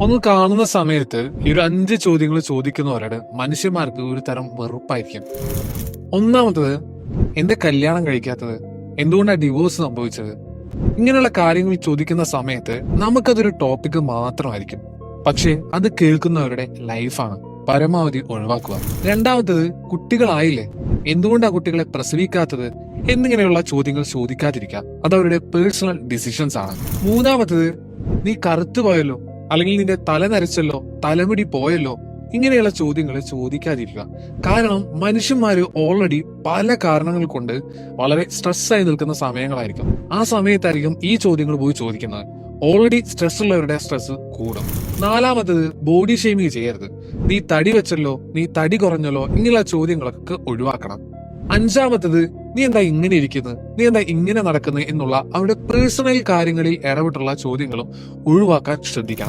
ഒന്ന് കാണുന്ന സമയത്ത് ഈ ഒരു 5 ചോദ്യങ്ങൾ ചോദിക്കുന്നവരോട് മനുഷ്യന്മാർക്ക് ഒരു തരം വെറുപ്പായിരിക്കും. ഒന്നാമത്തത്, എന്റെ കല്യാണം കഴിക്കാത്തത്, എന്തുകൊണ്ടാണ് ഡിവോഴ്സ് സംഭവിച്ചത്? ഇങ്ങനെയുള്ള കാര്യങ്ങൾ ചോദിക്കുന്ന സമയത്ത് നമുക്കതൊരു ടോപ്പിക് മാത്രമായിരിക്കും. പക്ഷേ അത് കേൾക്കുന്നവരുടെ ലൈഫാണ്. പരമാവധി ഒഴിവാക്കുക. രണ്ടാമത്തത്, കുട്ടികളായില്ലേ, എന്തുകൊണ്ടാ കുട്ടികളെ പ്രസവിക്കാത്തത് എന്നിങ്ങനെയുള്ള ചോദ്യങ്ങൾ ചോദിക്കാതിരിക്കുക. അത് അവരുടെ പേഴ്സണൽ ഡിസിഷൻസ് ആണ്. മൂന്നാമത്തത്, നീ കറുത്തു പോയല്ലോ, അല്ലെങ്കിൽ നിന്റെ തല നരച്ചല്ലോ, തലമുടി പോയല്ലോ, ഇങ്ങനെയുള്ള ചോദ്യങ്ങൾ ചോദിക്കാതിരിക്കുക. കാരണം മനുഷ്യന്മാര് ഓൾറെഡി പല കാരണങ്ങൾ കൊണ്ട് വളരെ സ്ട്രെസ് ആയി നിൽക്കുന്ന സമയങ്ങളായിരിക്കും. ആ സമയത്തായിരിക്കും ഈ ചോദ്യങ്ങൾ പോയി ചോദിക്കുന്നത്. ഓൾറെഡി സ്ട്രെസ് ഉള്ളവരുടെ സ്ട്രെസ് കൂടും. നാലാമത്തത്, ബോഡി ഷെയ്മിങ് ചെയ്യരുത്. നീ തടി വെച്ചല്ലോ, നീ തടി കുറഞ്ഞല്ലോ, ഇങ്ങനെയുള്ള ചോദ്യങ്ങളൊക്കെ ഒഴിവാക്കണം. അഞ്ചാമത്തത്, നീ എന്താ ഇങ്ങനെ ഇരിക്കുന്നത്, നീ എന്താ ഇങ്ങനെ നടക്കുന്നത് എന്നുള്ള അവരുടെ പേഴ്സണൽ കാര്യങ്ങളിൽ ഇടപെട്ടുള്ള ചോദ്യങ്ങളും ഒഴിവാക്കാൻ ശ്രദ്ധിക്കണം.